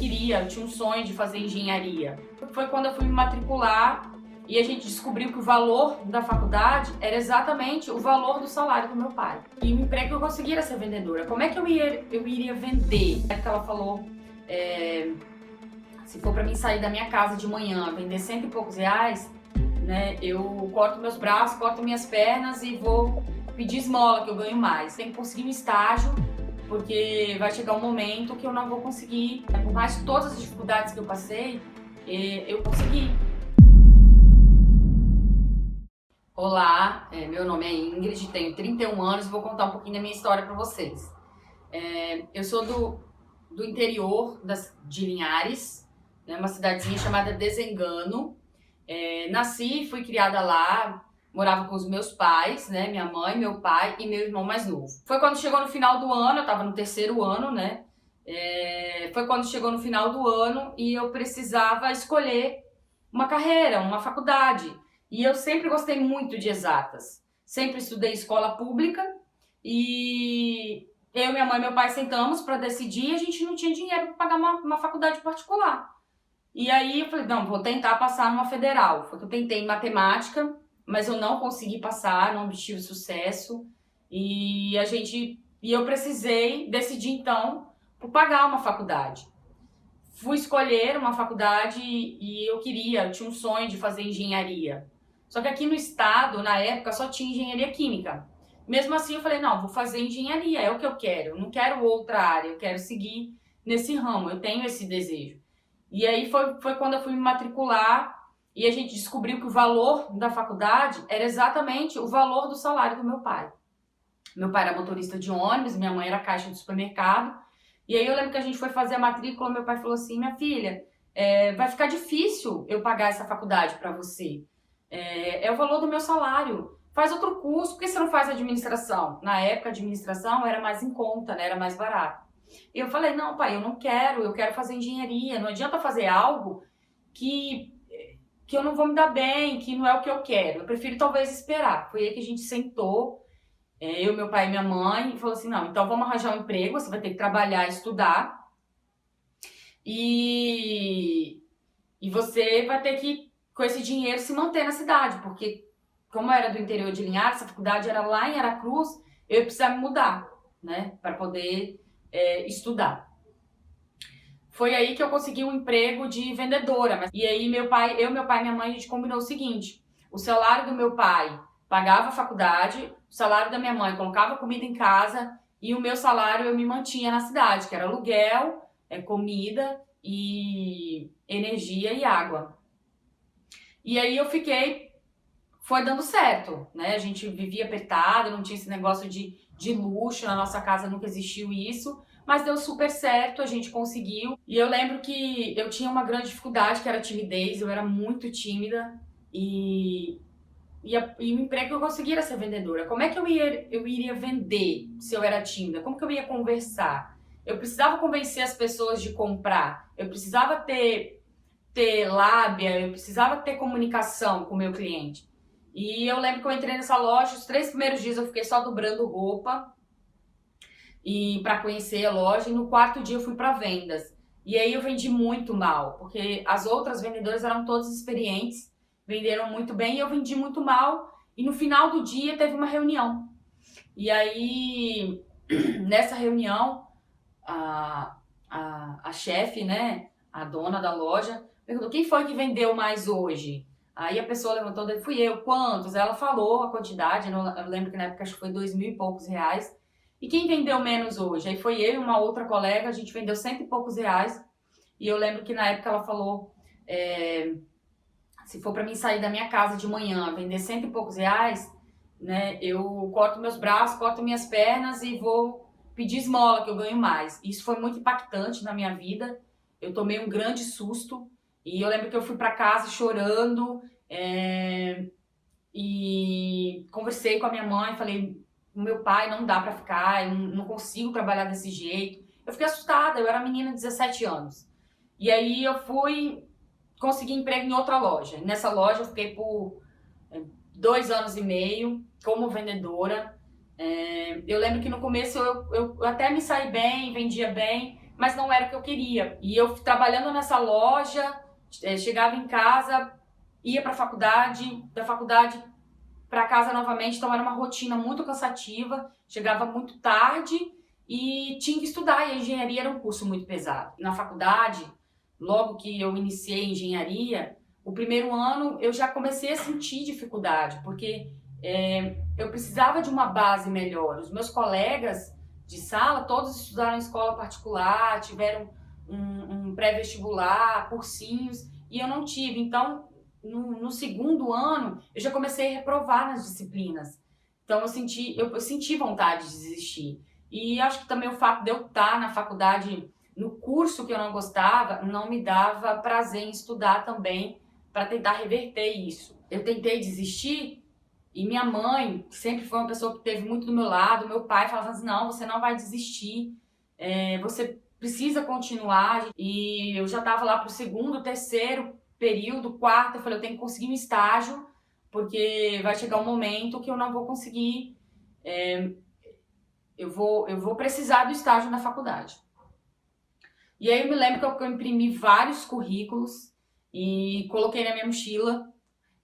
eu tinha um sonho de fazer engenharia. Foi quando eu fui me matricular e a gente descobriu que o valor da faculdade era exatamente o valor do salário do meu pai. E o emprego que eu consegui era ser vendedora. Como é que eu iria vender? É que ela falou, se for para mim sair da minha casa de manhã, vender cento e poucos reais, né, eu corto meus braços, corto minhas pernas e vou pedir esmola que eu ganho mais. Tem que conseguir um estágio, porque vai chegar um momento que eu não vou conseguir. Por mais de todas as dificuldades que eu passei, eu consegui. Olá, meu nome é Ingrid, tenho 31 anos e vou contar um pouquinho da minha história para vocês. Eu sou do interior de Linhares, né, uma cidadezinha chamada Desengano. Nasci, fui criada lá, morava com os meus pais, né, minha mãe, meu pai e meu irmão mais novo. Foi quando chegou no final do ano, eu estava no terceiro ano, né? Foi quando chegou no final do ano e eu precisava escolher uma carreira, uma faculdade. E eu sempre gostei muito de exatas. Sempre estudei escola pública e eu, minha mãe e meu pai sentamos para decidir e a gente não tinha dinheiro para pagar uma faculdade particular. E aí eu falei, não, vou tentar passar numa federal. Foi que eu tentei em matemática, mas eu não consegui passar, não obtive sucesso. E eu precisei decidir então por pagar uma faculdade. Fui escolher uma faculdade e eu tinha um sonho de fazer engenharia. Só que aqui no estado, na época, só tinha engenharia química. Mesmo assim eu falei, não, vou fazer engenharia, é o que eu quero. Eu não quero outra área, eu quero seguir nesse ramo, eu tenho esse desejo. E aí foi quando eu fui me matricular e a gente descobriu que o valor da faculdade era exatamente o valor do salário do meu pai. Meu pai era motorista de ônibus, minha mãe era caixa de supermercado. E aí eu lembro que a gente foi fazer a matrícula, meu pai falou assim, minha filha, vai ficar difícil eu pagar essa faculdade para você. É o valor do meu salário. Faz outro curso, por que você não faz administração? Na época, a administração era mais em conta, né? Era mais barato. E eu falei, não, pai, eu quero fazer engenharia. Não adianta fazer algo que eu não vou me dar bem, que não é o que eu quero. Eu prefiro talvez esperar. Foi aí que a gente sentou, eu, meu pai e minha mãe, e falou assim, não, então vamos arranjar um emprego, você vai ter que trabalhar, estudar. E você vai ter que, com esse dinheiro, se manter na cidade, porque como eu era do interior de Linhares, essa faculdade era lá em Aracruz, eu ia precisar me mudar, né, para poder estudar. Foi aí que eu consegui um emprego de vendedora. E aí meu pai e minha mãe, a gente combinou o seguinte, o salário do meu pai pagava a faculdade, o salário da minha mãe colocava comida em casa e o meu salário eu me mantinha na cidade, que era aluguel, comida e energia e água. E aí foi dando certo, né? A gente vivia apertado, não tinha esse negócio de luxo, na nossa casa nunca existiu isso, mas deu super certo, a gente conseguiu. E eu lembro que eu tinha uma grande dificuldade, que era a timidez, eu era muito tímida e o emprego que eu consegui era ser vendedora. Como é que eu iria vender se eu era tímida? Como que eu ia conversar? Eu precisava convencer as pessoas de comprar, eu precisava ter lábia, eu precisava ter comunicação com o meu cliente. E eu lembro que eu entrei nessa loja, os 3 primeiros dias eu fiquei só dobrando roupa e para conhecer a loja, e no 4º dia eu fui para vendas. E aí eu vendi muito mal, porque as outras vendedoras eram todas experientes, venderam muito bem e eu vendi muito mal. E no final do dia teve uma reunião. E aí, nessa reunião, a chefe, né, a dona da loja, perguntou, quem foi que vendeu mais hoje? Aí a pessoa levantou, fui eu, quantos? Ela falou a quantidade, eu lembro que na época acho que foi 2.000 e poucos reais. E quem vendeu menos hoje? Aí foi eu e uma outra colega, a gente vendeu 100 e poucos reais. E eu lembro que na época ela falou, se for para mim sair da minha casa de manhã, vender 100 e poucos reais, né, eu corto meus braços, corto minhas pernas e vou pedir esmola que eu ganho mais. Isso foi muito impactante na minha vida. Eu tomei um grande susto. E eu lembro que eu fui para casa chorando e conversei com a minha mãe, falei, o meu pai não dá para ficar, eu não consigo trabalhar desse jeito. Eu fiquei assustada, eu era menina de 17 anos. E aí eu consegui emprego em outra loja. Nessa loja eu fiquei por 2 anos e meio como vendedora. Eu lembro que no começo eu até me saí bem, vendia bem, mas não era o que eu queria. E eu trabalhando nessa loja, chegava em casa, ia para a faculdade, da faculdade para casa novamente, então era uma rotina muito cansativa, chegava muito tarde e tinha que estudar, e a engenharia era um curso muito pesado. Na faculdade, logo que eu iniciei engenharia, o primeiro ano eu já comecei a sentir dificuldade, porque eu precisava de uma base melhor. Os meus colegas de sala, todos estudaram em escola particular, tiveram um pré-vestibular, cursinhos, e eu não tive. Então, no segundo ano, eu já comecei a reprovar nas disciplinas. Então, eu senti vontade de desistir. E acho que também o fato de eu estar na faculdade, no curso que eu não gostava, não me dava prazer em estudar também para tentar reverter isso. Eu tentei desistir e minha mãe, que sempre foi uma pessoa que esteve muito do meu lado, meu pai falava assim, não, você não vai desistir, você precisa continuar. E eu já estava lá para o segundo, terceiro período, quarto, eu falei, eu tenho que conseguir um estágio, porque vai chegar um momento que eu não vou conseguir, eu vou precisar do estágio na faculdade. E aí eu me lembro que eu imprimi vários currículos e coloquei na minha mochila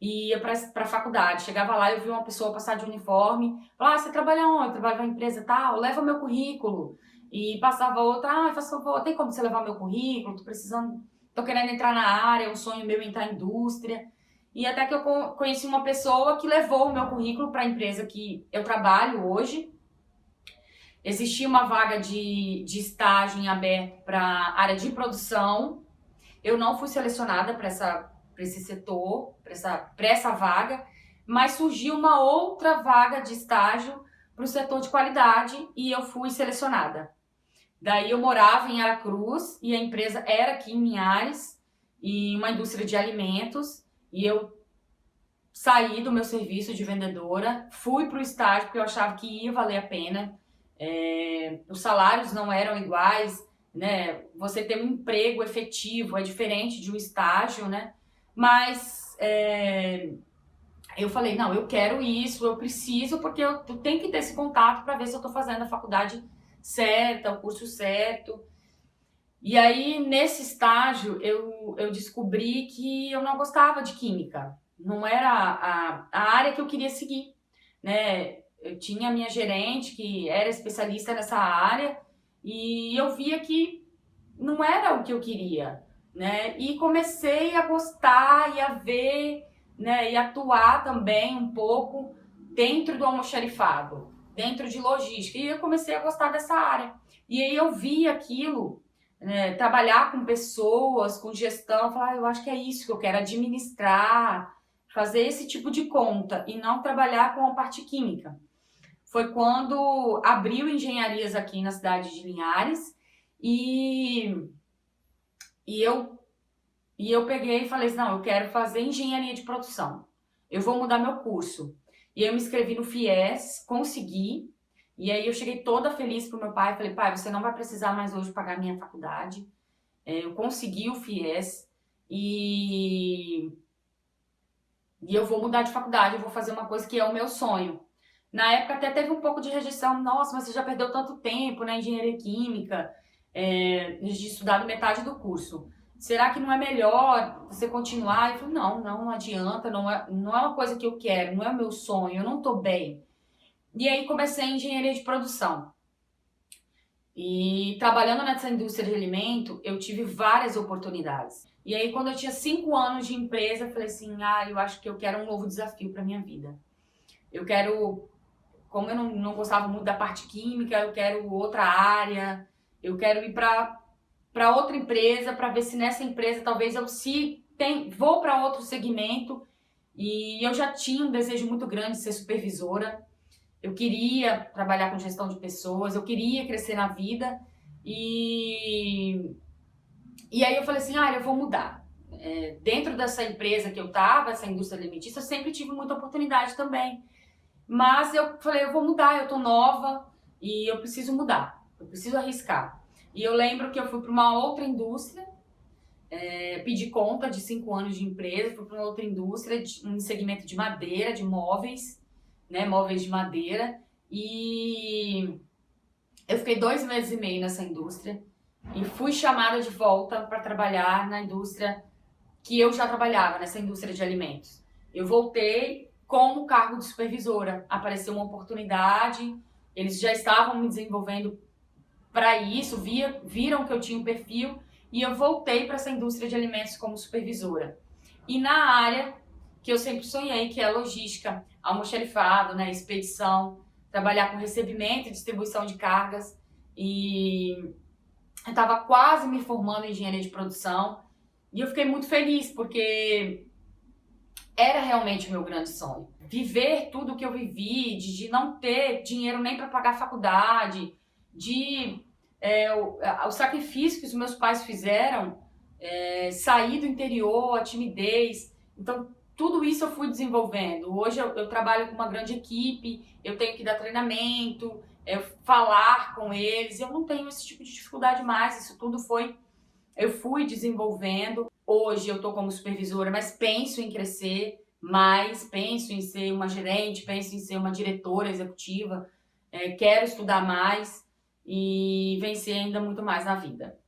e ia pra faculdade. Chegava lá, eu vi uma pessoa passar de uniforme, falava, você trabalha onde? Eu trabalho numa empresa tal, leva meu currículo. E passava outra, faz favor, tem como você levar meu currículo? Tô querendo entrar na área, é um sonho meu entrar na indústria. E até que eu conheci uma pessoa que levou o meu currículo para a empresa que eu trabalho hoje. Existia uma vaga de estágio em aberto para a área de produção. Eu não fui selecionada para esse setor, para essa vaga, mas surgiu uma outra vaga de estágio para o setor de qualidade e eu fui selecionada. Daí eu morava em Aracruz e a empresa era aqui em Linhares, e uma indústria de alimentos, e eu saí do meu serviço de vendedora, fui para o estágio porque eu achava que ia valer a pena. Os salários não eram iguais, né? Você ter um emprego efetivo é diferente de um estágio, né? Mas eu falei, não, eu quero isso, eu preciso, porque eu tenho que ter esse contato para ver se eu estou fazendo a faculdade certa, o curso certo. E aí, nesse estágio, eu descobri que eu não gostava de química. Não era a área que eu queria seguir, né? Eu tinha a minha gerente, que era especialista nessa área, e eu via que não era o que eu queria, né? E comecei a gostar e a ver, né? E atuar também um pouco dentro do almoxarifado, dentro de logística. E eu comecei a gostar dessa área. E aí eu vi aquilo, né? Trabalhar com pessoas, com gestão, falar, eu acho que é isso que eu quero, administrar, fazer esse tipo de conta e não trabalhar com a parte química. Foi quando abriu engenharias aqui na cidade de Linhares e eu peguei e falei assim, não, eu quero fazer engenharia de produção. Eu vou mudar meu curso. E eu me inscrevi no FIES, consegui. E aí eu cheguei toda feliz pro meu pai. Falei, pai, você não vai precisar mais hoje pagar minha faculdade. Eu consegui o FIES e eu vou mudar de faculdade. Eu vou fazer uma coisa que é o meu sonho. Na época até teve um pouco de rejeição. Nossa, mas você já perdeu tanto tempo na engenharia química, de estudar metade do curso. Será que não é melhor você continuar? Eu falei, não adianta, não é uma coisa que eu quero, não é o meu sonho, eu não tô bem. E aí comecei em engenharia de produção. E trabalhando nessa indústria de alimento, eu tive várias oportunidades. E aí quando eu tinha 5 anos de empresa, eu falei assim, eu acho que eu quero um novo desafio para minha vida. Eu quero, como eu não gostava muito da parte química, eu quero outra área, eu quero ir para outra empresa, para ver se nessa empresa talvez eu vou para outro segmento. E eu já tinha um desejo muito grande de ser supervisora. Eu queria trabalhar com gestão de pessoas, eu queria crescer na vida. E aí eu falei assim, eu vou mudar. Dentro dessa empresa que eu estava, essa indústria alimentícia, eu sempre tive muita oportunidade também. Mas eu falei, eu vou mudar, eu tô nova e eu preciso mudar, eu preciso arriscar. E eu lembro que eu fui para uma outra indústria, pedi conta de 5 anos de empresa, fui para uma outra indústria, um segmento de madeira, de móveis, né, móveis de madeira. E eu fiquei 2 meses e meio nessa indústria. e fui chamada de volta para trabalhar na indústria que eu já trabalhava, nessa indústria de alimentos. Eu voltei com o cargo de supervisora. Apareceu uma oportunidade, eles já estavam me desenvolvendo para isso, viram que eu tinha um perfil e eu voltei para essa indústria de alimentos como supervisora. E na área que eu sempre sonhei, que é a logística, almoxarifado, né, expedição, trabalhar com recebimento e distribuição de cargas. E eu estava quase me formando em engenharia de produção e eu fiquei muito feliz porque era realmente o meu grande sonho. Viver tudo o que eu vivi, de não ter dinheiro nem para pagar a faculdade, o sacrifício que os meus pais fizeram, sair do interior, a timidez. Então, tudo isso eu fui desenvolvendo. Hoje eu trabalho com uma grande equipe, eu tenho que dar treinamento, falar com eles. Eu não tenho esse tipo de dificuldade mais. Isso tudo eu fui desenvolvendo. Hoje eu estou como supervisora, mas penso em crescer mais, penso em ser uma gerente, penso em ser uma diretora executiva, quero estudar mais e vencer ainda muito mais na vida.